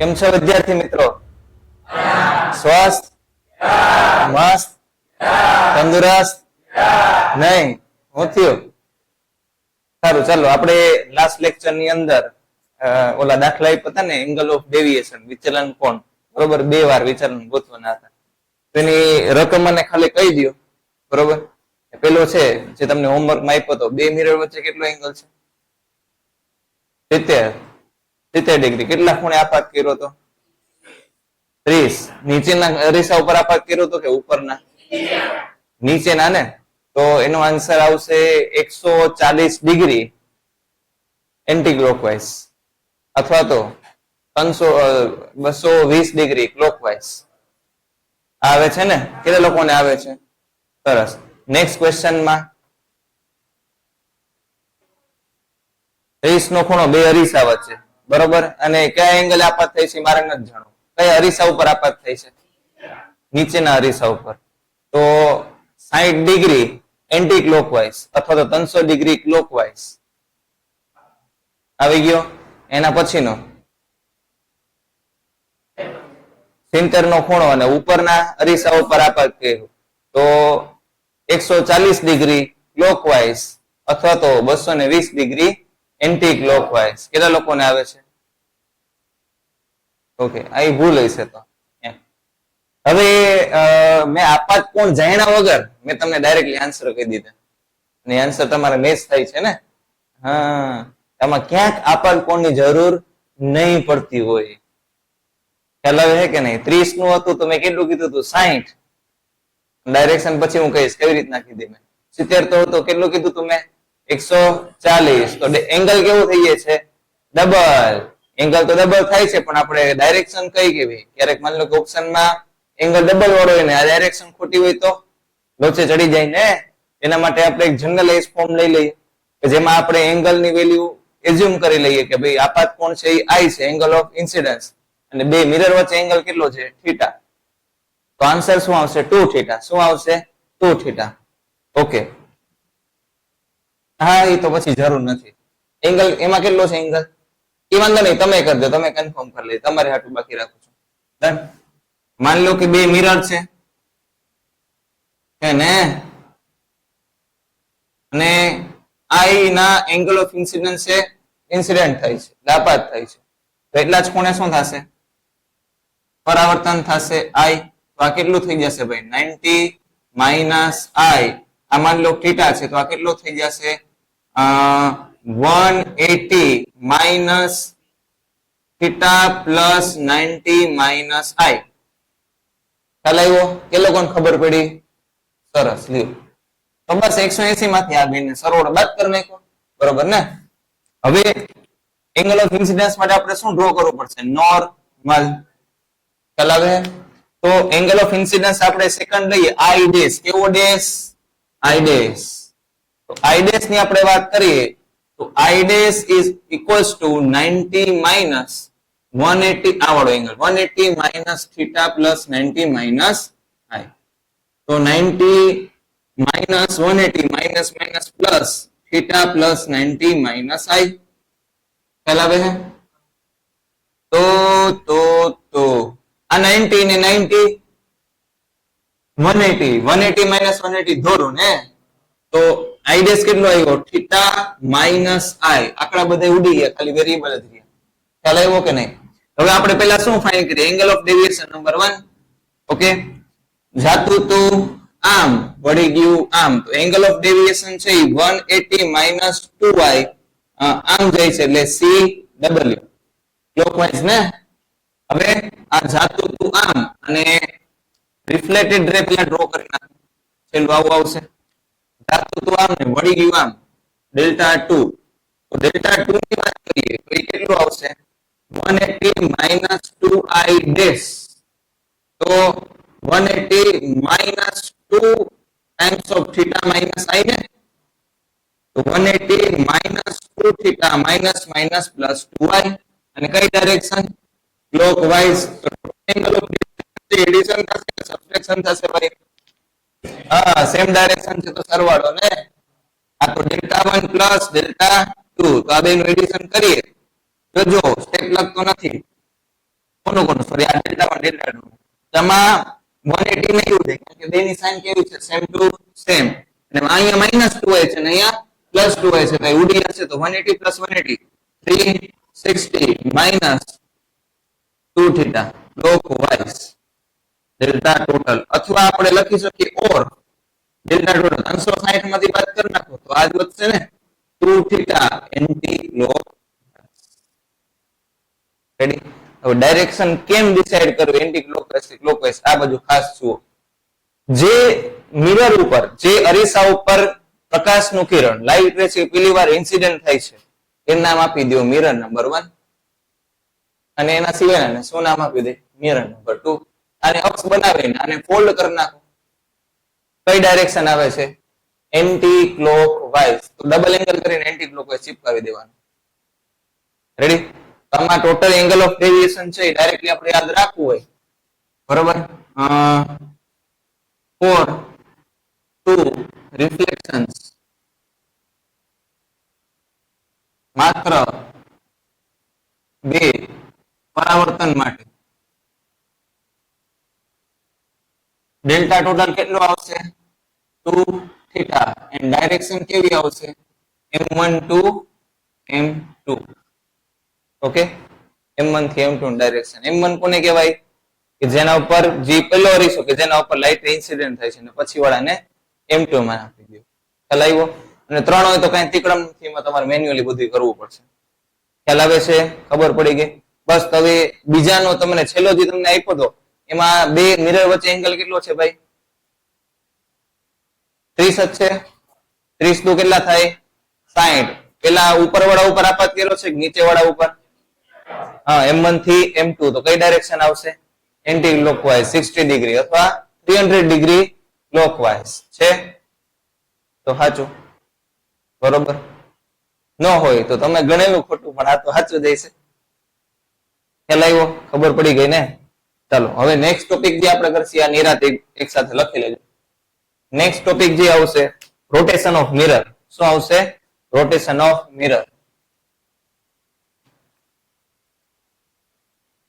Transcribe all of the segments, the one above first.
કેમ છો વિદ્યાર્થી મિત્રો? સ્વસ્થ, મસ્ત, તંદુરસ્ત? નહીં, હું થયું? સારું, ચાલો આપણે લાસ્ટ લેક્ચર ની અંદર ઓલા દાખલા આપ્યા હતા ને, એંગલ ઓફ ડેવિએશન, વિચલન કોણ, બરોબર? 2 વાર વિચલન ગોતવાના હતા. તેની રકમ મને ખાલી કહી દો, બરોબર? પેલો છે જે તમને હોમવર્કમાં આપ્યો હતો, 2 મિરર વચ્ચે કેટલો એંગલ છે? 70 ડિગ્રી. કેટલા ખૂણે આપાત કર્યો હતો? 30. નીચેના અરીસા ઉપર આપાત કર્યો હતો કે ઉપરના? નીચેના ને. તો એનો આન્સર આવશે 140 ડિગ્રી એન્ટી ક્લોકવાઇઝ, અથવા તો 220 ડિગ્રી ક્લોકવાઇઝ આવે છે ને? કેટલા લોકોને આવે છે? સરસ. નેક્સ્ટ ક્વેશ્ચનમાં 30 નો ખૂણો 2 અરીસા વચ્ચે, બરોબર? અને કયા એંગલ આપાત થઈ છે મારે નથી જાણવું. કયા અરીસા ઉપર આપાત થઈ છે? નીચેના અરીસા ઉપર. તો 60 ડિગ્રી એન્ટી ક્લોકવાઇઝ અથવા તો 300 ડિગ્રી ક્લોકવાઇઝ આવી ગયો. એના પછીનો 70 નો ખૂણો અને ઉપરના અરીસા ઉપર આપાત કર્યો તો 140 ડિગ્રી ક્લોકવાઇઝ અથવા તો 220 ડિગ્રી એન્ટી ક્લોકવાઇઝ. કેટલા લોકોને આવે છે? ઓકે, અહીં ભૂલ હશે. તો હવે મેં આપાત કોણ જાણ્યા વગર મેં તમને ડાયરેક્ટલી આન્સર કહી દીધા, અને આન્સર તમારે મેચ થાય છે ને? હા, આમાં ક્યાંક આપાત કોણની જરૂર નહીં પડતી હોય. ખ્યાલ આવે છે કે નહીં? 30 નું હતું તો મેં કેટલું કીધું હતું? 60. ડાયરેક્શન પછી હું કહીશ કેવી રીતના કીધી મેં. 70 તો હતો, કેટલું કીધું તું મેં? 140. તો એંગલ કેવું થઈ જાય છે? ડબલ. એંગલ તો ડબલ થાય છે, પણ આપણે ડાયરેક્શન કઈ કેવી? ક્યારેક માની લો કે ઓપ્શનમાં એંગલ ડબલ વાળો હોય ને આ ડાયરેક્શન ખોટી હોય તો લોચે ચડી જાય ને. એના માટે આપણે એક જનરલાઇઝ ફોર્મ લઈ લઈએ કે જેમાં આપણે એંગલ ની વેલ્યુ એઝ્યુમ કરી લઈએ કે ભાઈ આપાત કોણ છે એ I છે, એંગલ ઓફ ઇન્સિડન્સ, અને 2 મિરર વચ્ચે એંગલ કેટલો છે? થીટા. તો આન્સર શું આવશે? 2 થીટા. શું આવશે? 2 થીટા. ઓકે, હા, એ તો પછી જરૂર નથી. એંગલ એમાં કેટલો છે એંગલ? એ વાંધો નહીં, તમે કરી દો, તમે કન્ફર્મ કરી લે, તમારે હાટું બાકી રાખું છું. ડન. માની લો કે 2 મિરર છે ને, અને I ના એંગલ ઓફ ઇન્સિડન્સ છે, ઇન્સિડન્ટ થાય છે, આપાત થાય છે. તો એટલા જ ખૂણે શું થશે? પરાવર્તન થશે I. તો આ કેટલું થઈ જશે ભાઈ? 90 માઇનસ I. આ માની લો થીટા છે, તો આ કેટલું થઈ જશે? 180 minus theta plus 90 minus I. ખ્યાલ આવ્યો? કે લોકોને ખબર પડી? સરસ, લ્યો. તો બસ 180 માંથી આ બેને સરવાળો બાદ કરી નાખો, બરોબર ને? હવે એંગલ ઓફ ઇન્સિડન્સ માટે આપણે શું ડ્રો કરવું પડશે? નોર્મલ. ખ્યાલ આવે? તો એંગલ ઓફ ઇન્સિડન્સ આપણે સેકન્ડ લઈએ, I ડેશ. કેવો ડેશ? I dash. તો I ડેશ ની આપણે વાત કરીએ તો I dash is equals to 90 minus 180. આ વાળો angle 180 minus theta plus 90 minus I. તો 90 minus 180 minus minus plus theta plus 90 minus I. ખ્યાલ આવે છે? તો આ 90 ને 90 180 માઇનસ 180 ધોરો ને. તો I ડેશ કેટલો આવ્યો? Theta minus I. આંકડા બધા ઉડી ગયા, ખાલી વેરીએબલ જ રહ્યા. ખ્યાલ આવ્યો કે નહીં? હવે આપણે પહેલા શું ફાઇન્ડ કરીએ? Angle of deviation number 1. Okay, જાતું તો આમ વળી ગયું આમ, તો એંગલ ઓફ ડેવિએશન છે 180 માઇનસ 2I. આમ જાય છે એટલે CW ક્લોકવાઇઝ ને. હવે આ જાતું તું આમ અને રિફ્લેક્ટેડ રે પેલા ડ્રો કરી નાખો, છેલ્લું આવું આવશે. જાતું તું આમ ને વળી ગયું આમ, ડેલ્ટા 2. તો ડેલ્ટા 2 ની વાત કરીએ તો એ કેટલું આવશે? 180 માઇનસ 2I ડેશ. તો 180 minus 2 times of theta minus I ને. તો 180 minus 2 theta minus minus plus 2I. અને કઈ direction? Clockwise. Angle of addition થશે કે સબટ્રેક્શન થશે ભાઈ? હા, સેમ ડાયરેક્શન છે તો સરવાળો ને. આ તો ડેલ્ટા 1 પ્લસ ડેલ્ટા 2. તો આ બેનું એડિશન કરીએ તો જો સ્ટેપ લખતો નથી, કોનું સોરી આ ડેલ્ટા 1 ડેલ્ટા 2 તેમાં 180 નહીં ઉડે કે બેની સાઇન કેવી છે સેમ ટુ સેમ અને અહીંયા -2 છે અને અહીંયા +2 છે તો ઉડી જશે તો 180 + 180 360 minus 2 theta clockwise delta total અથવા આપણે લખી શકીએ ઓર ડેલ્ટા ટોટલ 360 માંથી બાદ કરી નાખો તો આ જ વધશે ને 2 theta એન્ટી ક્લોક રેડી હવે ડાયરેક્શન કેમ ડિસાઈડ કરવું એન્ટી ક્લોકવાઇઝ થી ક્લોકવાઇઝ આ બધું ખાસ જુઓ જે મિરર ઉપર જે અરીસા ઉપર પ્રકાશનું કિરણ લાઇટ રે છે પહેલી વાર ઇન્સિડન્ટ થાય છે એનું નામ આપી દો મિરર નંબર 1 અને એના સિવાયના શું નામ આપી દે મિરર નંબર 2 આને અક્ષ બનાવીને આને ફોલ્ડ કરી નાખો કઈ ડાયરેક્શન આવે છે એન્ટી ક્લોકવાઇઝ તો ડબલ એંગલ કરીને એન્ટી ક્લોકવાઇઝ ચિપકાવી દેવાનું રેડી આમાં ટોટલ એંગલ ઓફ ડેવિએશન છે ડાયરેક્ટલી આપણે યાદ રાખવું હોય બરોબર 4 2 રિફ્લેક્શન્સ માત્ર 2 પરાવર્તન માટે ડેલ્ટા ટોટલ કેટલો આવશે 2 થીટા એન્ડ ડાયરેક્શન કેવી આવશે m1 to m2 okay m1 થી m2 ડાયરેક્શન m1 કોને કહેવાય કે જેના ઉપર જે પહેલો અરીસો કે જેના ઉપર લાઇટ ઇન્સિડન્ટ થાય છે અને પછી વાળાને m2 માં આપી દો ખ્યાલ આવ્યો અને 3 હોય તો કઈ તીકડમ નથી એમાં તમારે મેન્યુઅલી બધું કરવું પડશે ખ્યાલ આવે છે ખબર પડી ગઈ બસ હવે બીજાનો તમને છેલ્લો જે તમને આપ્યો તો એમાં બે મિરર વચ્ચે એંગલ કેટલો છે ભાઈ 30 જ છે 30 તો કેટલા થાય 60 પેલા ઉપર વાળા ઉપર આપાત કર્યો છે નીચે વાળા ઉપર હા m1 થી m2 તો કઈ ડાયરેક્શન આવશે એન્ટી ક્લોકવાઇઝ 60 ડિગ્રી અથવા 300 ડિગ્રી ક્લોકવાઇઝ છે તો સાચું બરોબર ન હોય તો તમે ગણેલું ખોટું પણ આ તો સાચું જઈશે ખ્યાલ આવ્યો ખબર પડી ગઈ ને ચાલો હવે નેક્સ્ટ ટોપિક જે આપણે કરશું આ નિરાતે એક સાથે લખી લેજો નેક્સ્ટ ટોપિક જે આવશે રોટેશન ઓફ મિરર શું આવશે rotation of mirror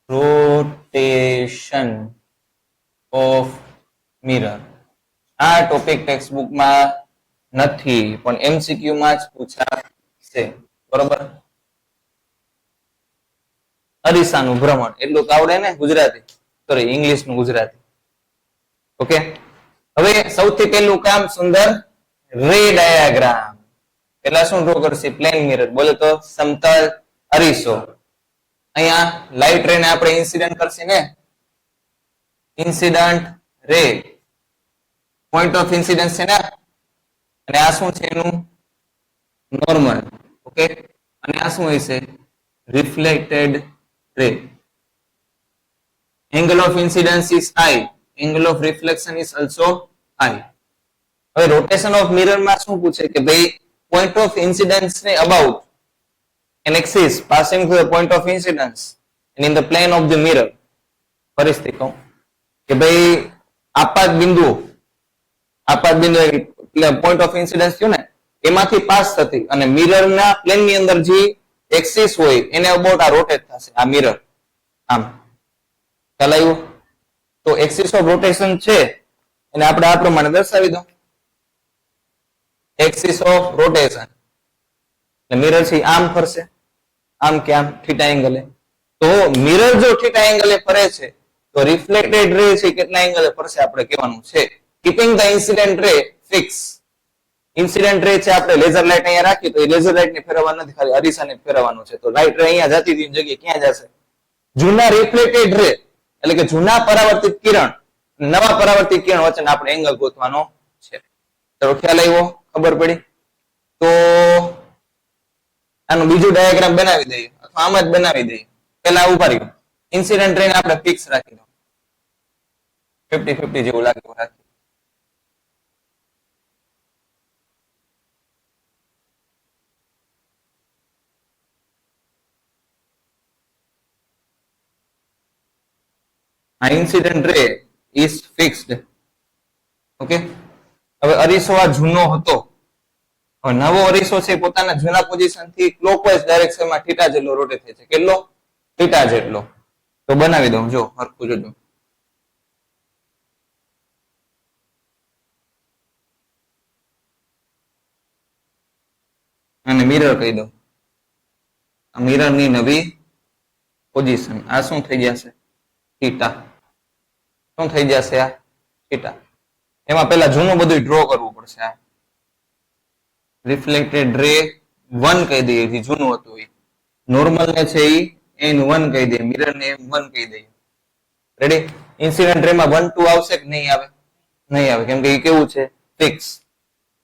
rotation of mirror આ ટોપિક ટેક્સ્ટબુક માં નથી પણ એમસીક્યુ માં જ પૂછાશે બરોબર અરીસાનું ભ્રમણ એટલું તો આવડે ને ગુજરાતી સોરી ઇંગ્લિશ નું ગુજરાતી ઓકે હવે સૌથી પહેલું કામ સુંદર રે ડાયાગ્રામ પેલા શું ડ્રો કરશે પ્લેન મિરર બોલે તો સમતલ અરીસો અહીંયા લાઇટ રે ને આપણે ઇન્સિડન્ટ કરશે ને incident ray point of incidence છે ને અને આ શું છે એનું નોર્મલ ઓકે અને આ શું હશે reflected ray angle of incidence is I angle of reflection is also I હવે rotation of mirror માં શું પૂછે કે ભાઈ point of incidence ને about an axis passing through the point of incidence and in the plane of the mirror પરિસ્થિતિ કહું કે ભાઈ આપાત બિંદુ એટલે point of incidence થયું ને એમાંથી પાસ થતી અને મિરર ના પ્લેન ની અંદર જે એક્સિસ હોય એને અબાઉટ આ રોટેટ થશે આ મિરર આમ ખ્યાલ આવ્યો તો એક્સિસ ઓફ રોટેશન છે એને આપણે આ પ્રમાણે દર્શાવી દો એક્સિસ ઓફ રોટેશન એટલે મિરર છે આમ ફરશે આમ કે આમ થીટા એંગલે તો મિરર જો થીટા એંગલે ફરે છે તો રિફ્લેક્ટેડ રે છે કેટલા એંગલે ફરશે આપણે કહેવાનું છે keeping the incident ray fix incident ray છે આપણે લેઝર લાઇટ અહીંયા રાખી તો એ લેઝર લાઇટ ને ફેરવવા નથી ખાલી અરીસાને ફેરવવાનું છે તો લાઇટ રે અહીંયા જતી હતી જગ્યાએ ક્યાં જશે જૂના રિફ્લેક્ટેડ રે એટલે કે જૂના પરાવર્તિત કિરણ નવા પરાવર્તિત કિરણ વચ્ચે આપણે એંગલ ગોતવાનો છે ચલો ખ્યાલ આવ્યો ખબર પડી તો આનું બીજું ડાયાગ્રામ બનાવી દઈએ અથવા આમ જ બનાવી દઈએ પેલા ઉભા રહ્યો ઇન્સિડન્ટ રે ને આપણે ફિક્સ રાખી દો 50-50 જેવું લાગે રાખી incident ray is fixed okay હવે અરીસો આ જૂનો હતો હવે નવો અરીસો છે પોતાના જૂના પોઝિશન થી ક્લોકવાઇઝ ડાયરેક્શનમાં થીટા જેટલો રોટેટ થાય છે કેટલો થીટા જેટલો તો બનાવી દઉં, જો હરખું જોજો. અને મિરર કહી દઉં, મિરર ની નવી પોઝિશન. આ શું થઈ જશે? થીટા. શું થઈ જશે? આ થીટા. એમાં પેલા જૂનું બધું ડ્રો કરવું પડશે. આ રિફ્લેક્ટેડ રે 1 કહી દઈએ, જે જૂનું હતું એ. નોર્મલ ને છે એ n1 કહી દઈએ, મિરર ને m1 કહી દઈએ. રેડી? ઇન્સિડન્ટ રે માં 1 2 આવશે કે નહીં આવે? નહીં આવે, કેમ કે એ કેવું છે? ફિક્સ.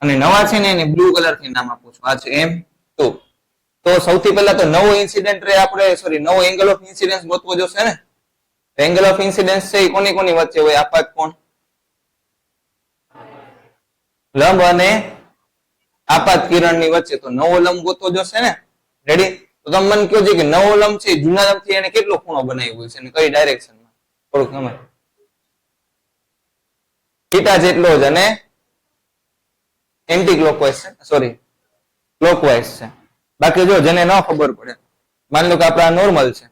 અને નવા છે ને એને બ્લુ કલર થી નામ આપું છું. આ છે m2. તો સૌથી પહેલા તો નવો ઇન્સિડન્ટ રે આપણે નવો એંગલ ઓફ ઇન્સિડન્સ ગોતવો જોશે ને. એંગલ ઓફ ઇન્સિડન્સ છે એ કોની કોની વચ્ચે હોય? આપાત કોણ? લંબ અને આપાત કિરણની વચ્ચે. તો નવો લંબ ગોતવો જોશે ને. રેડી? તો તમે મને કહો છે કે નવો લંબ છે જૂના લંબ થી એને કેટલો ખૂણો બનાવ્યો છે અને કઈ ડાયરેક્શનમાં? થોડુંક સમજ. થીટા જેટલો જ, અને એન્ટી ક્લોકવાઇઝ છે, સોરી ક્લોકવાઇઝ છે. બાકી જો જેને ન ખબર પડે, માની લો કે આપણા નોર્મલ છે,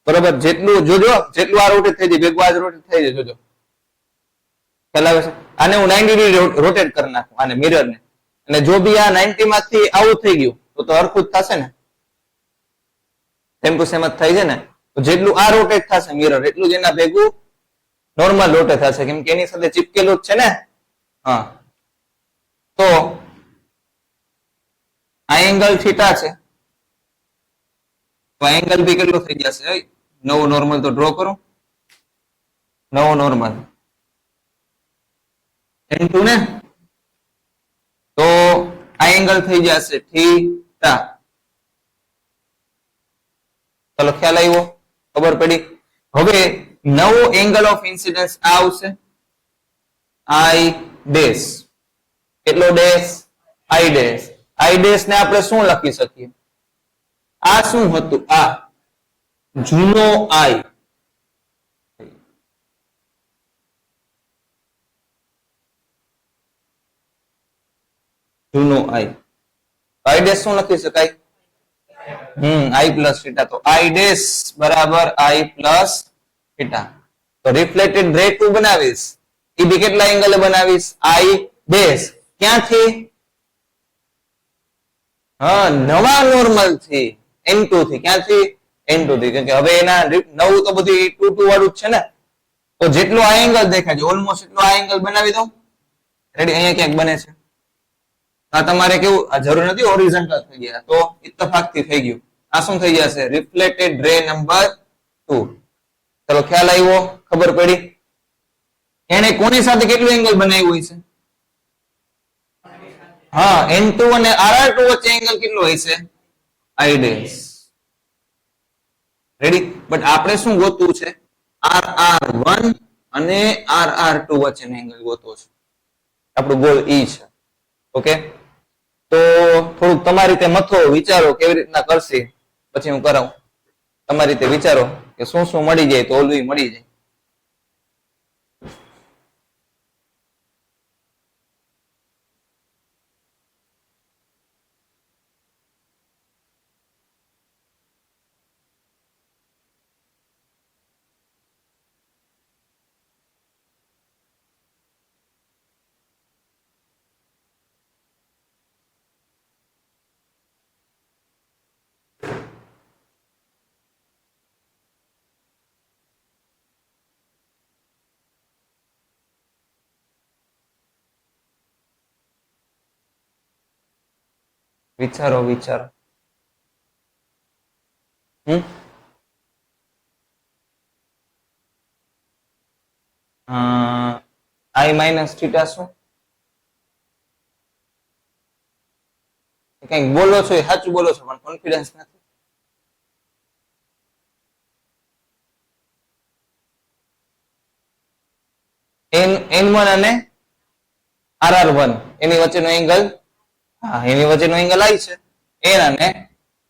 બરોબર, જેટલું જોજો, જેટલું આ રોટેટ થઈ જાય ભેગું આ રોટેટ થઈ જાય, જોજો ખ્યાલ આવે છે. આને હું 90 ડિગ્રી રોટેટ કરી નાખું, આને મિરર ને, અને જો બી આ 90 માંથી આવું થઈ ગયું તો હરખું જ થશે ને, સેમ ટુ સેમ જ થાય છે ને. તો જેટલું આ રોટેટ થશે મિરર, એટલું જ એના ભેગું નોર્મલ રોટેટ થશે, કેમ કે એની સાથે ચીપકેલું જ છે ને. હા, તો આ એંગલ થીટા છે, તો એંગલ બી કેટલો થઈ જશે? નવો નોર્મલ તો ડ્રો કરો, નવો નોર્મલ n2 ને, તો આ એંગલ થઈ જશે થીટા. ચલો ખ્યાલ આવ્યો? ખબર પડી? હવે નવો એંગલ ઓફ ઇન્સિડન્સ આવશે I ડેશ. કેટલો dash? I dash. I dash ને આપણે શું લખી શકીએ? આ શું હતું? આ જૂનો I. જૂનો I. I ડેશ શું લખી શકાય? I plus theta. તો I ડેશ બરાબર I પ્લસ થીટા. તો રિફ્લેક્ટેડ રે 2 બનાવીશ, એ બી કેટલા એંગલે બનાવીશ? I dash. ક્યાંથી? હા, નવા નોર્મલ થી, n2 થી. ક્યાંથી? n2 થી. કેમ કે હવે એના નવું તો બધી 2 2 વાળું જ છે ને. તો જેટલો આ એંગલ દેખાય છે ઓલમોસ્ટ એટલો આ એંગલ બનાવી દઉં. રેડી? અહીંયા ક્યાંક બને છે. આ તમારે કેવું, આ જરૂર નથી હોરિઝોન્ટલ થઈ ગયા, તો ઇત્તફાક થી થઈ ગયું. આ શું થઈ જશે? Reflected ray number 2. ચલો ખ્યાલ આવ્યો? ખબર પડી? એને કોની સાથે કેટલું એંગલ બનાવ્યું છે? હા, n2 અને rr2 વચ્ચે એંગલ કેટલો હોય છે? I dash. રેડી? બટ આપણે શું ગોતવું છે? rr1 અને rr2 વચ્ચેનો એંગલ ગોતવો છે. આપણું ગોલ ઈ છે. ઓકે, તો થોડુંક તમારી રીતે મથો, વિચારો કેવી રીતના કરશે, પછી હું કરાવું. તમારી રીતે વિચારો કે શું શું મળી જાય તો ઓલું મળી જાય. વિચારો વિચારો. I માઇનસ થીટા શું? કઈક બોલો છો એ સાચું બોલો છો, પણ કોન્ફિડન્સ નથી. n1 અને rr1 એની વચ્ચેનો એંગલ, હા એની વચ્ચેનો એંગલ I છે. n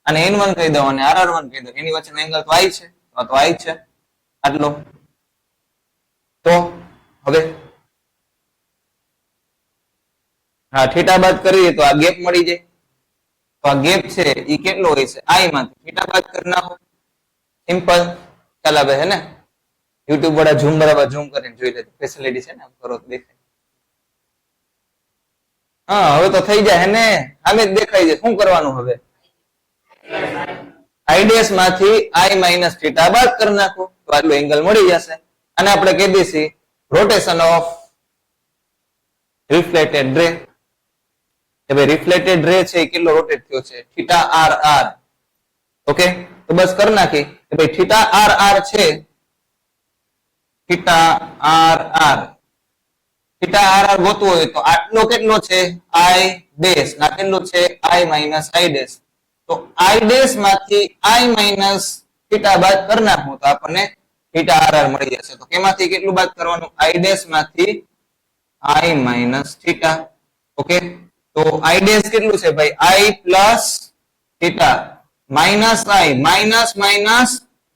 અને n1 કહી દઉં અને rr1 કહી દઉં, એની વચ્ચેનો એંગલ તો I છે, તો I છે આટલો. તો હવે હા, થીટા બાદ કરીએ તો આ ગેપ મળી જાય. તો આ ગેપ છે એ કેટલો હોય છે? I માંથી થીટા બાદ કરી નાખો, સિમ્પલ. ખ્યાલ આવે છે ને? યુટ્યુબ વાળા ઝૂમ બરાબર ઝૂમ કરીને જોઈ લે, ફેસિલિટી છે ને, આમ કરો તો દેખાય. હા હવે તો થઈ જાય ને, આમે જ દેખાય છે. શું કરવાનું હવે? i ડેશ માંથી i માઇનસ થીટા બાદ કરી નાખો તો આટલું એંગલ મળી જશે. અને આપણે કહી દઈશું રોટેશન ઓફ રિફ્લેક્ટેડ રે. કે ભાઈ રિફ્લેક્ટેડ રે છે એ કેટલો રોટેટ થયો છે? Theta R R. ઓકે, તો બસ કરી નાખી કે ભાઈ થીટા આર આર છે, theta R R, theta R R ગોતવું હોય તો આટલો કેટલો છે? i dash. ના કેટલો છે? i minus i dash. તો i ડેશ માંથી i માઇનસ થીટા બાદ કરી નાખવું તો આપણને થીટા આર આર મળી જશે. તો કેમાંથી કેટલું બાદ કરવાનું? i ડેશ માંથી i માઇનસ થીટા. ઓકે, તો i ડેશ કેટલું છે ભાઈ? i plus theta minus i, minus minus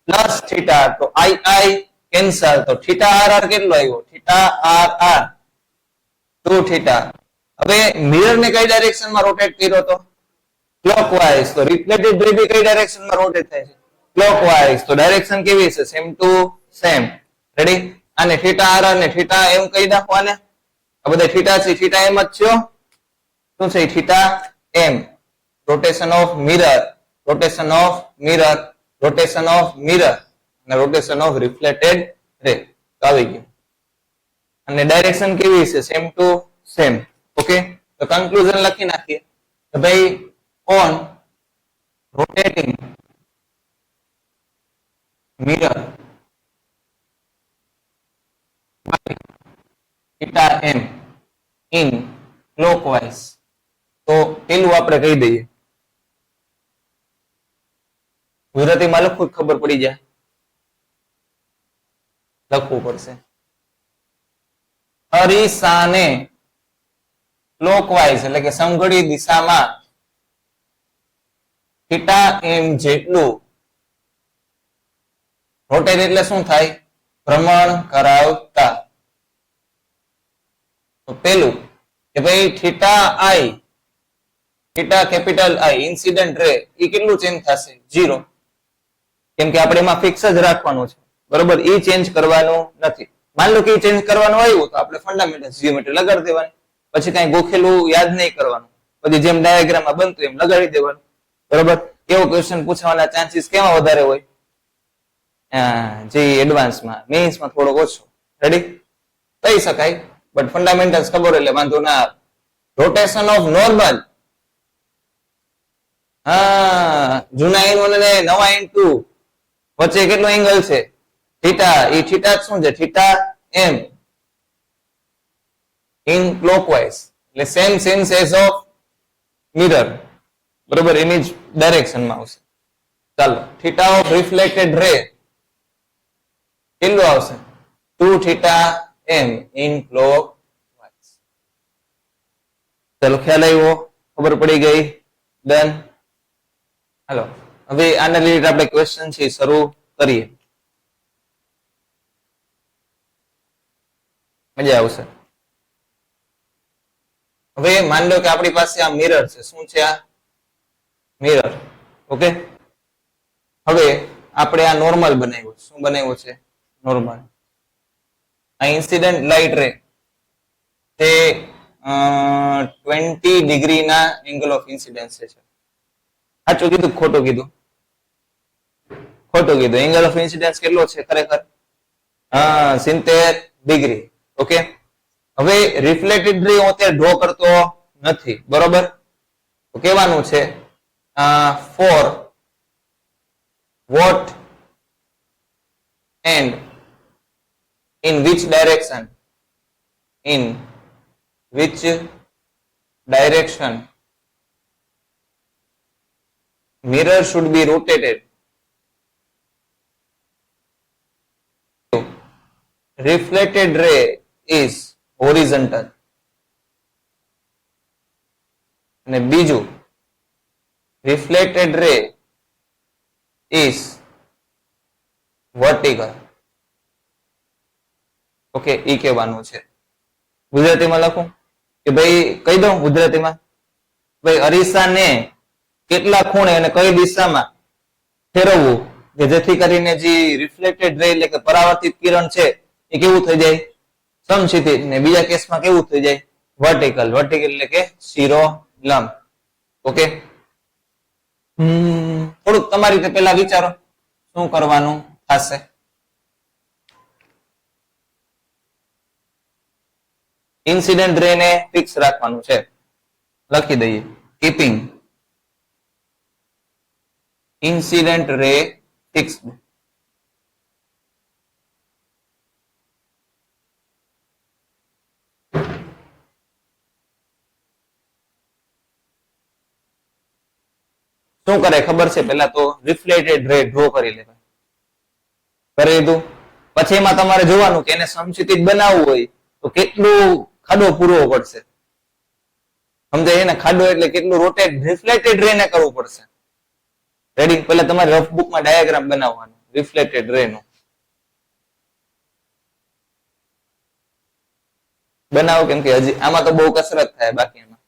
plus theta, તો i i કેન્સલ. તો થીટા આર આર કેટલો આવ્યો? Theta R R 2 theta. હવે મિરર ને કઈ ડાયરેક્શન માં રોટેટ કર્યો તો? ક્લોકવાઇઝ. તો રિફ્લેક્ટેડ રે બી કઈ ડાયરેક્શન માં રોટેટ થાય છે? ક્લોકવાઇઝ. તો ડાયરેક્શન કેવી છે? Same to same. રેડી? અને થીટા આર આર ને થીટા એમ કહી નાખો આને. આ બધા થીટા છે, થીટા એમ જ છે. શું છે? Theta M. Rotation of mirror, rotation of mirror, rotation of mirror અને રોટેશન ઓફ રિફ્લેક્ટેડ રે. આવી ગયું. અને ડાયરેક્શન કેવી છે? Same to same. ઓકે, તો કન્ક્લુઝન લખી નાખીએ કે ભાઈ on rotating mirror theta M in clockwise. તો પેલું આપણે કહી દઈએ, ગુજરાતીમાં લખવું ખબર પડી જાય, લખવું પડશે. અરીસાને ક્લોકવાઇઝ એટલે કે સમઘડી દિશામાં થીટા એમ જેટલું રોટેટ એટલે શું થાય? ભ્રમણ કરાવતા. તો પેલું કે ભાઈ theta I, theta capital I incident ray એ કેટલું ચેન્જ થશે? 0. કેમ કે આપણે એમાં ફિક્સ જ રાખવાનું છે, બરોબર? એ ચેન્જ કરવાનું નથી. માન લો કે એ ચેન્જ કરવાનું આવ્યું તો આપણે ફંડામેન્ટલ જીઓમેટ્રી લગાડી દેવાની, પછી કઈ ગોખેલું યાદ નહીં કરવાનું, પછી જેમ ડાયાગ્રામમાં બનતું એમ લગાડી દેવાનું, બરોબર? એવો ક્વેશ્ચન પૂછવાના ચાન્સીસ કેવા વધારે હોય? જે એડવાન્સમાં, મેઇન્સમાં થોડો ઓછો. રેડી? કહી શકાય, બટ ફંડામેન્ટલ્સ ખબર એટલે વાંધો ના આવે. Rotation of normal. જૂના n1 અને નવા n2 વચ્ચે કેટલો એંગલ છે? થીટા. એ થીટા શું છે? થીટા એમ ઇન ક્લોકવાઇઝ એટલે same sense as of mirror, બરોબર? એની જ ડાયરેક્શનમાં આવશે. ચાલો, થીટા ઓફ રિફ્લેક્ટેડ રે કેટલું આવશે? 2 થીટા એમ ઇન ક્લોકવાઇઝ. ચાલો, ખ્યાલ આવ્યો? ખબર પડી ગઈ? ડન. હાલો, હવે આના રિલેટેડ આપણે ક્વેશ્ચન છે શરૂ કરીએ. મજા આવશે. હવે માની લો કે આપણી પાસે આ મિરર છે. શું છે આ? મિરર. ઓકે, હવે આપણે આ નોર્મલ બનાવ્યું. શું બનાવ્યું છે? નોર્મલ. આ ઇન્સિડન્ટ લાઇટ રે તે 20 ડિગ્રીના એંગલ ઓફ ઇન્સિડન્સ છે. સાચું કીધું ખોટું કીધું? ખોટું કીધું. એંગલ ઓફ ઇન્સિડન્સ કેટલો છે ખરેખર? 70 ડિગ્રી. ઓકે, હવે રિફ્લેક્ટેડ રે હું અત્યારે ડ્રો કરતો નથી, બરોબર? તો કહેવાનું છે for what and in which direction, in which direction mirror should be rotated. Reflected ray is horizontal. અને બીજું, reflected ray is vertical. Okay, ઈ કહેવાનું છે. ગુજરાતીમાં લખું કે ભાઈ કહી દઉં ગુજરાતીમાં? ભાઈ અરીસાને કેટલા ખૂણે અને કઈ દિશામાં ફેરવવું કે જેથી કરીને જે રિફ્લેક્ટેડ રે એટલે કે પરાવર્તિત કિરણ છે એ કેવું થઈ જાય સમક્ષિતિજ, ને બીજા કેસમાં કેવું થઈ જાય વર્ટિકલ. વર્ટિકલ એટલે કે શિરોલંબ. ઓકે, થોડુંક તમારી રીતે પેલા વિચારો શું કરવાનું થશે. ઇન્સિડન્ટ રે ને ફિક્સ રાખવાનું છે, લખી દઈએ કીપિંગ ઇન્સિડન્ટ રે ફિક્સ્ડ. શું કરે ખબર છે, પેલા તો રિફ્લેક્ટેડ રે ડ્રો કરી લેવાય. કરી દીધું પછી એમાં તમારે જોવાનું કે એને સમક્ષિતિજ બનાવવું હોય તો કેટલું ખાડો પૂરવો પડશે. સમજાય એને ખાડો એટલે કેટલું રોટેટ રિફ્લેક્ટેડ રે ને કરવું પડશે. રેડી, પેલા તમારે રફ બુકમાં ડાયાગ્રામ બનાવવાનો રિફ્લેક્ટેડ રે નો બનાવો, કેમ કે હજી આમાં તો બહુ કસરત થાય. બાકી એમાં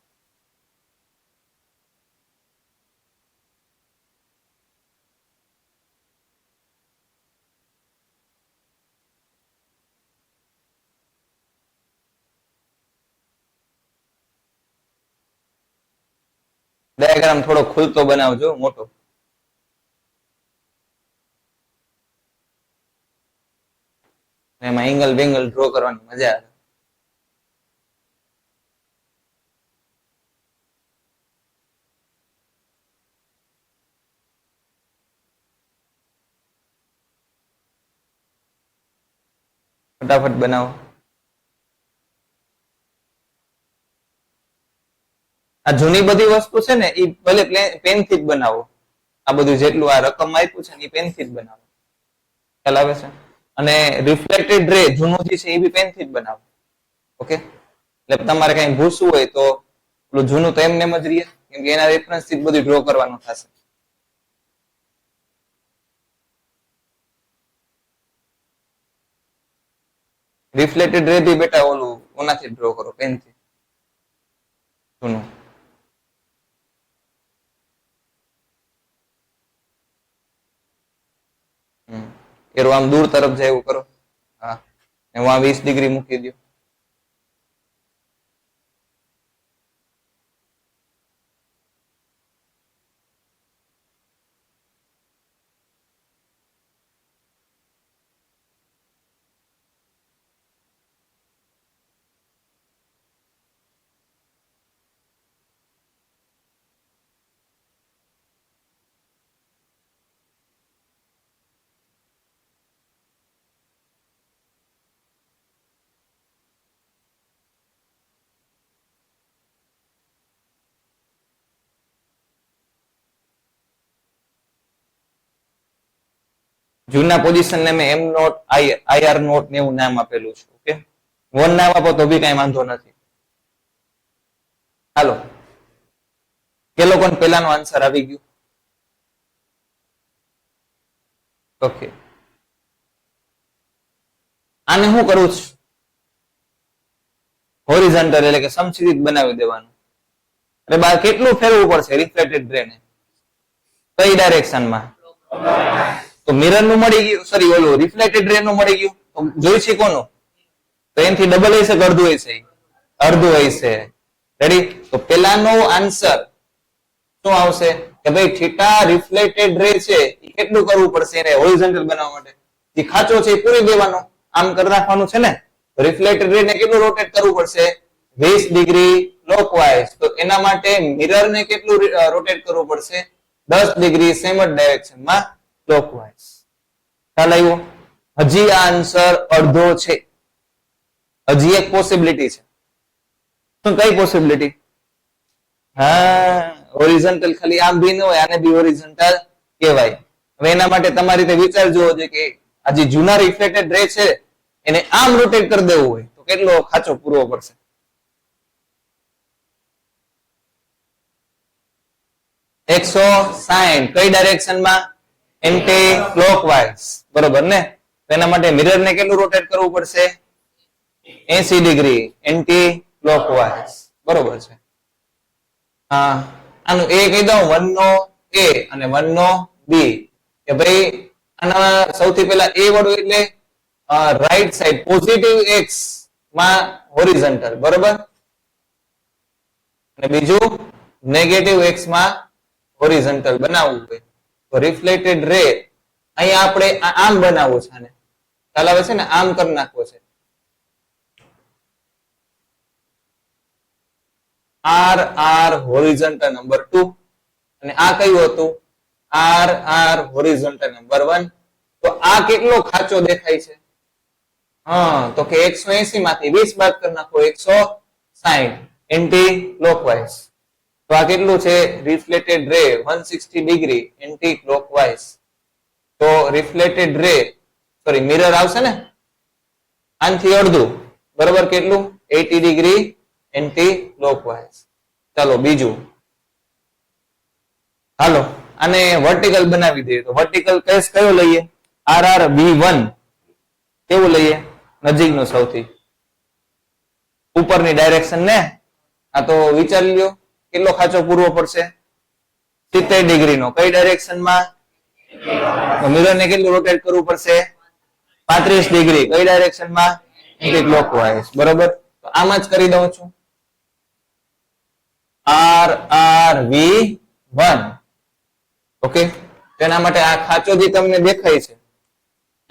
ડાયાગ્રામ થોડો ખુલતો બનાવજો, મોટો. એમાં એંગલ બેંગલ ડ્રો કરવાની મજા આવે. ફટાફટ બનાવો. આ જૂની બધી વસ્તુ છે ને એ ભલે પેન થી જ બનાવો. આ બધું જેટલું આ રકમ આપ્યું છે ને એ પેન થી જ બનાવો. ખ્યાલ આવે છે? અને રિફ્લેક્ટેડ રે જૂનું જે છે એ બી પેન થી જ બનાવો. ઓકે, એટલે તમારે કઈ ભૂસવું હોય તો પેલું જૂનું તો એમને જ રહીએ, કેમ કે એના રેફરન્સ થી બધું ડ્રો કરવાનું થશે. રિફ્લેક્ટેડ રે બી બેટા ઓલું ઓનાથી ડ્રો કરો, પેન થી જૂનું. એરો આમ દૂર તરફ જાય એવું કરો. હા, હું આ 20 ડિગ્રી મૂકી દઉં. જૂના પોઝિશન ને મેં એમ નોટ આઈઆર નોટ ને એવું નામ આપેલું છે. ઓકે, વન નામ આપો તો બી કઈ વાંધો નથી. હાલો, કે લોકોને પેલાનો આન્સર આવી ગયો? ઓકે, આને હું કરું છું હોરિઝોન્ટલ એટલે કે સમક્ષિતિજ બનાવી દેવાનું. અરે બા કેટલું ફેરવું પડશે રિફ્લેક્ટેડ રે ને? કઈ ડાયરેક્શનમાં? તો મિરર નું મળી ગયું, સોરી ઓલું રિફ્લેક્ટેડ રે નું મળી ગયું. તો જોઈ છે કોનું? તો એનાથી ડબલ હશે કે અડધું હશે? અડધું હશે. રેડી, તો પેલાનો આન્સર શું આવશે કે ભાઈ થીટા રિફ્લેક્ટેડ રે છે એ કેટલું કરવું પડશે એને હોરિઝોન્ટલ બનાવવા માટે? જે ખાચો છે એ પૂરી દેવાનો, આમ કરી નાખવાનું છે ને. રિફ્લેક્ટેડ રે ને કેટલું રોટેટ કરવું પડશે? 20 ડિગ્રી ક્લોકવાઇઝ. તો એના માટે મિરર ને કેટલું રોટેટ કરવું પડશે? 10 ડિગ્રી સેમ જ ડાયરેક્શનમાં ક્લોકવાઇઝ. ખ્યાલ આવ્યો? હજી આ આન્સર અડધો છે. હજી એક પોસિબિલિટી છે. શું, કઈ પોસિબિલિટી? હા, હોરિઝોન્ટલ ખાલી આમ બી ન હોય, આને બી હોરિઝોન્ટલ કહેવાય. હવે એના માટે તમારી રીતે વિચાર જોવો છે કે આ જે જૂના રિફ્લેક્ટેડ રે છે એને આમ રોટેટ કરી દેવું હોય તો કેટલો ખાચો પૂરવો પડશે? $160. કઈ ડાયરેક્શનમાં? Anti clockwise. બરોબર ને? એના માટે મિરર ને કેટલું રોટેટ કરવું પડશે? 80 ડિગ્રી એન્ટી ક્લોકવાઇઝ. બરોબર છે. હા, આનું એ કહી દઉં, 1 નો એ અને 1 નો બી, કે ભાઈ આના સૌથી પહેલા એ વાળું એટલે રાઈટ સાઈડ પોઝિટિવ એક્સ માં હોરિઝોન્ટલ, બરોબર, અને બીજું નેગેટિવ એક્સ માં હોરિઝોન્ટલ બનાવવું હોય તો રિફ્લેક્ટેડ રે અહીંયા આપણે આમ બનાવવું છે, આને ખ્યાલ આવે છે ને, આમ કરી નાખવો છે. આર આર હોરિઝોન્ટલ નંબર 2 અને આ કયું હતું? R R horizontal number 1. તો આ કેટલો ખાચો દેખાય છે? હા, તો કે 180 માંથી 20 બાદ કરી નાખો, 160 એન્ટી ક્લોકવાઇઝ. તો આ કેટલું છે? Reflected ray 160 degree anti clockwise. તો રિફ્લેક્ટેડ રે સોરી મિરર આવશે ને આનથી અડધું, બરોબર, કેટલું? 80 ડિગ્રી એન્ટી ક્લોકવાઇઝ. ચાલો બીજું, હાલો આને વર્ટિકલ બનાવી દઈએ. તો વર્ટિકલ કેસ કયો લઈએ? RRV1 કેવું લઈએ? નજીકનું સૌથી ઉપરની ડાયરેક્શન ને. આ તો વિચારી લ્યો કેટલો ખાચો પૂરવો પડશે? 70 ડિગ્રી નો. કઈ ડાયરેક્શનમાં? મિરર ને કેટલું રોટેટ કરવું પડશે? 35 ડિગ્રી. કઈ ડાયરેક્શનમાં? એન્ટી ક્લોકવાઇઝ, બરોબર. તો આમ જ કરી દઉં છું, RRV1. ઓકે, તેના માટે આ ખાચો જે તમને દેખાય છે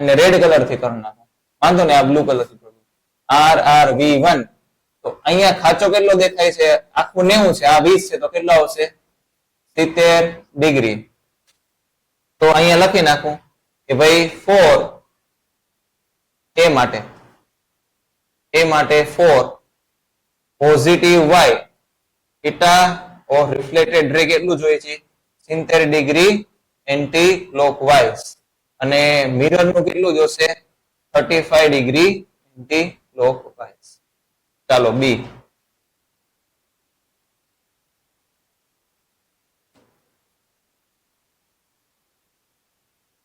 અને રેડ કલર થી કરી નાખો, વાંધો ને, આ બ્લુ કલર થી કરું. RRV1. તો અહીંયા ખાચો કેટલો દેખાય છે? આખું 90 છે, આ 20 છે, તો કેટલો આવશે? 70 ડિગ્રી. તો અહીંયા લખી નાખું કે ભાઈ 4 એ માટે 4 પોઝિટિવ y થીટા ઓર રિફ્લેક્ટેડ રે કેટલું જોઈએ છે? 70 ડિગ્રી એન્ટી ક્લોકવાઇઝ. અને મિરર નું કેટલું જોશે? 35 ડિગ્રી એન્ટી ક્લોકવાઇઝ. ચાલો બી.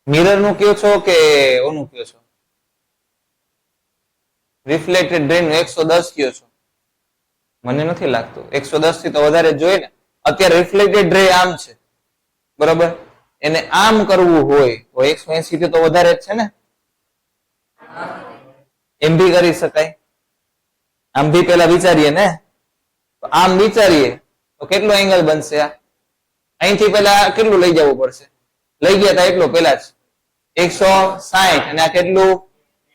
મિરર નું કયો છો કે ઓનું કયો છો? રિફ્લેક્ટેડ રે નું 110 કયો છો? મને નથી લાગતું 110 થી તો વધારે જ જોઈએ ને. અત્યારે રિફ્લેક્ટેડ રે આમ છે, બરોબર, એને આમ કરવું હોય તો 180 થી તો વધારે જ છે ને. એમ ભી કરી શકાય, આમ ભી પેલા વિચારીએ ને. તો આમ વિચારીએ તો કેટલો એંગલ બનશે? અહીંથી પેલા કેટલું લઈ જવું પડશે? લઈ ગયા હતા એટલો પેલા જ 160 અને આ કેટલું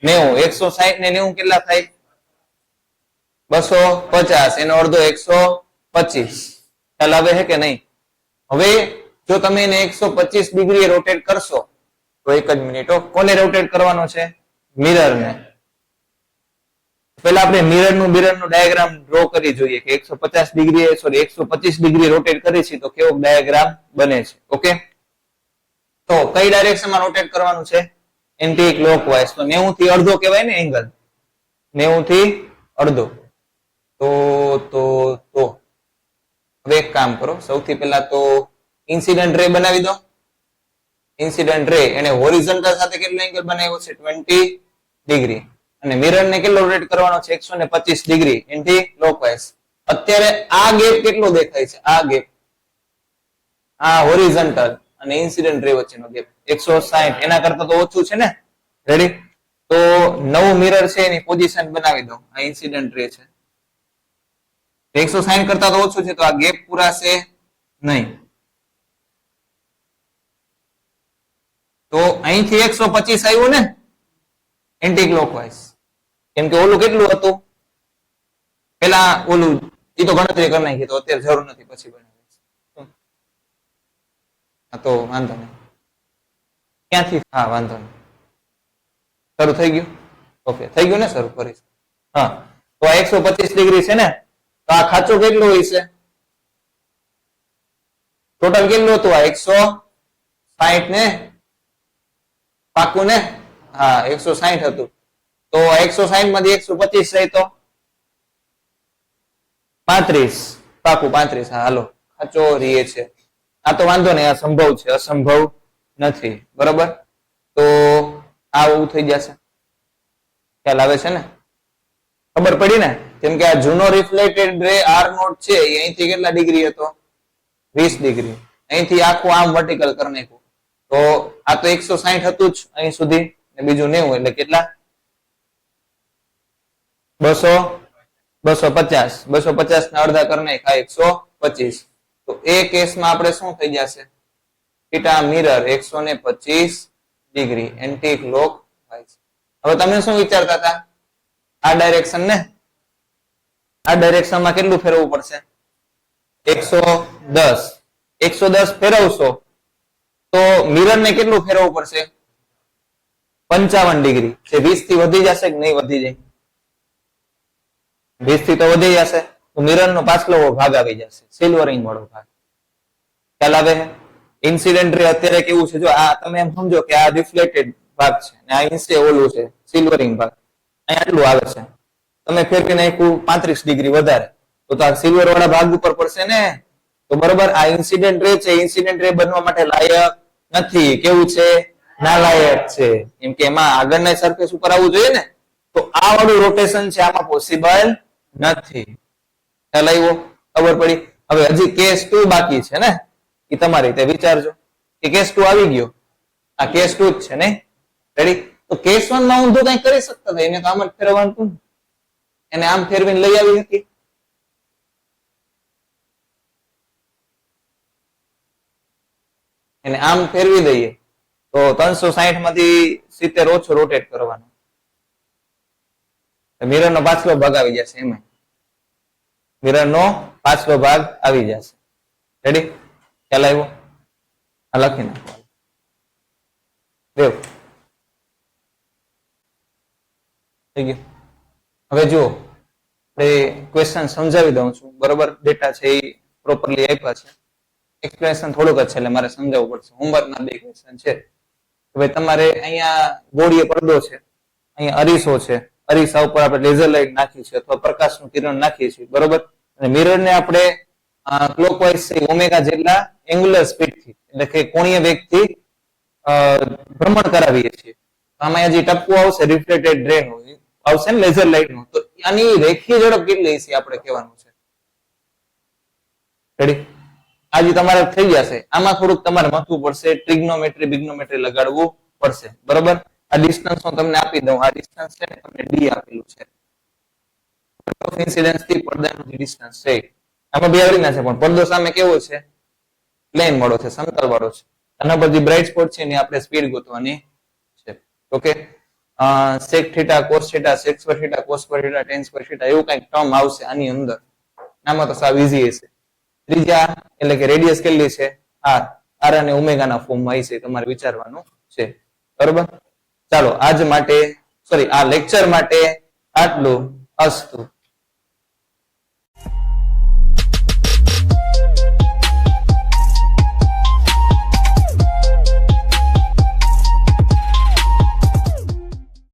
90. 160 ને 90 કેટલા થાય? 250. એનો અડધો 125. ખ્યાલ આવે છે કે નહીં? હવે જો તમે એને 125 ડિગ્રી રોટેટ કરશો તો એક જ મિનિટ, કોને રોટેટ કરવાનો છે? મિરર ને. પહેલા આપણે મિરર નું ડાયાગ્રામ ડ્રો કરી જોઈએ કે 125 ડિગ્રી રોટેટ કરી છે તો કેવો ડાયાગ્રામ બને છે. ઓકે, તો કઈ ડાયરેક્શનમાં રોટેટ કરવાનું છે? Anti clockwise. તો 90 થી અડધો કહેવાય ને એંગલ, 90 થી અડધો. તો હવે એક કામ કરો, સૌથી પહેલા તો ઇન્સિડન્ટ રે બનાવી દો. ઇન્સિડન્ટ રે એને હોરિઝોન્ટલ સાથે કેટલો એંગલ બનાવ્યો છે? 20 ડિગ્રી. અને મિરર ને કેટલો રોટેટ કરવાનો છે? 125 ડિગ્રી એન્ટી ક્લોકવાઇઝ. અત્યારે આ ગેપ કેટલો દેખાય છે? આ ગેપ, આ હોરિઝોન્ટલ અને ઇન્સિડન્ટ રે વચ્ચેનો ગેપ 160. એના કરતા તો ઓછું છે ને. રેડી? તો નવું મિરર છે એની પોઝિશન બનાવી દો. આ ઇન્સિડન્ટ રે છે, 160 કરતા તો ઓછું છે, તો આ ગેપ પૂરાશે નહીં. તો અહીંથી 125 આવ્યું ને એન્ટી ક્લોકવાઇઝ. કેમ કે ઓલું કેટલું હતું પેલા? ઓલું એ તો ગણતરી કરી નાખી, તો અત્યારે જરૂર નથી, પછી બનાવીશ. તો વાંધો નહીં, ક્યાંથી? હા વાંધો નહીં, શરૂ થઈ ગયું. ઓકે, થઈ ગયું ને? શરૂ કરીશ. હા, તો આ 125 ડિગ્રી છે ને, તો આ ખાચો કેટલો હોય છે? ટોટલ કેટલું હતું? આ 160 ને પાકું ને? હા 160 હતું. તો 160 માંથી 125 જાય તો 35, પાકું 35. હા હાલો, ખાચો રીએ છે. આ તો વાંધો નહીં, આ સંભવ છે, અસંભવ નથી, બરોબર. તો આવું થઈ જશે. ખ્યાલ આવે છે ને? ખબર પડી ને? કેમ કે આ જૂનો રિફ્લેક્ટેડ રે R0 છે એ અહીંથી કેટલા ડિગ્રી હતો? 20 ડિગ્રી. અહીંથી આખું આમ વર્ટિકલ કરી નાખ્યું તો આ તો 160 હતું જ અહીં સુધી, ને બીજું 90 એટલે કેટલા 200 250 250 ને અડધા કરી નાખ્યા 125. તો એ કેસમાં આપણે શું થઈ જશે theta mirror 125 degree anti clock wise. હવે તમે શું વિચારતા હતા આ ડાયરેક્શન ને, આ ડાયરેક્શનમાં કેટલું ફેરવવું પડશે 110 ફેરવશો તો મિરર ને કેટલું ફેરવવું પડશે 55 ડિગ્રી. જે 20 થી વધી જશે કે નહીં વધી જાય 20 થી તો વધી જશે. તો મિરર નો પાછલો ભાગ આવી જશે સિલ્વરિંગ વાળો ભાગ. ખ્યાલ આવે ઇન્સિડન્ટ રે અત્યારે કેવું છે જો આ તમે એમ સમજો કે આ રિફ્લેક્ટેડ ભાગ છે અને આ ઇન્સે ઓલું છે સિલ્વરિંગ ભાગ અહીંયા આટલું આવે છે. તમે ફેરવી નાખ્યું 35 ડિગ્રી વધારે તો આ સિલ્વર વાળા ભાગ ઉપર પડશે ને. તો બરોબર આ ઇન્સિડન્ટ રે છે, ઇન્સિડન્ટ રે બનવા માટે લાયક નથી. કેવું છે નાલાયક છે, એમ કે એમાં આગળના સરફેસ ઉપર આવવું જોઈએ ને. તો આ વાળું રોટેશન છે આમાં પોસિબલ નથી. ખ્યાલ આવ્યો ખબર પડી. હવે હજી કેસ 2 બાકી છે ને, એ તમારી રીતે વિચારજો કે કેસ 2 આવી ગયો, આ કેસ 2 જ છે ને રેડી. તો કેસ 1 માં ઊંધું કઈ કરી શકતા હતા, એને તો આમ જ ફેરવવાનું હતું, એને આમ ફેરવીને લઈ આવી હતી. એને આમ ફેરવી દઈએ તો 360 માંથી 70 ઓછો રોટેટ કરવાનો, મિરર નો પાછલો ભાગ આવી જશે. એમાં મિરર નો પાછલો ભાગ આવી જશે. રેડી ખ્યાલ આવ્યો? આ લખી નાખો દેવ થઈ ગયું. હવે જુઓ આપણે ક્વેશ્ચન સમજાવી દઉં છું બરોબર. ડેટા છે એ પ્રોપરલી આપ્યા છે, એક્સપ્લેનેશન થોડુંક જ છે એટલે મારે સમજાવવું પડશે. હોમવર્કના 2 ક્વેશ્ચન છે. હવે તમારે અહીંયા ગોળીય પડદો છે, અહીંયા અરીસો છે, અરીસા ઉપર આપણે લેઝર લાઇટ નાખી છે અથવા પ્રકાશનું કિરણ નાખીએ છીએ બરોબર. અને મિરર ને આપણે ક્લોકવાઇઝ ઓમેગા જેટલા એંગ્યુલર સ્પીડ થી એટલે કે કોણીય વેગથી ભ્રમણ કરાવીએ છીએ. આમાં જે ટપકું આવશે રિફ્લેક્ટેડ રે નું આવશે ને લેઝર લાઇટ નું, તો આની રેખીય ઝડપ કેટલી છે આપણે કહેવાનું છે. રેડી આજે તમારે થઈ જશે. આમાં થોડુંક તમારે મથવું પડશે, ટ્રિગ્નોમેટ્રી બિગ્નોમેટ્રી લગાડવું પડશે બરોબર. આ ડિસ્ટન્સ હું તમને આપી દઉં. આ ડિસ્ટન્સ છે ને તમને ડી આપેલું છે, ઇન્સિડન્સ થી પડદાનું જે ડિસ્ટન્સ છે આમાં બે અવરીના છે, પણ પડદો સામે કેવો છે પ્લેન વાળો છે, સમતલ વાળો છે. આના પર જે બ્રાઇટ સ્પોટ છે એની આપણે સ્પીડ ગોતવાની છે. Okay sec theta cos theta sec square theta cos square theta tan square theta એવું કંઈક ટર્મ આવશે આની અંદર. આમાં તો સાવ ઈઝી હશે. ત્રીજા એટલે કે રેડિયસ કેટલી છે r અને ઓમેગા ના ફોર્મમાં હશે, તમારે વિચારવાનું છે બરોબર. ચાલો આજ માટે આ લેક્ચર માટે આટલું. અસ્તુ.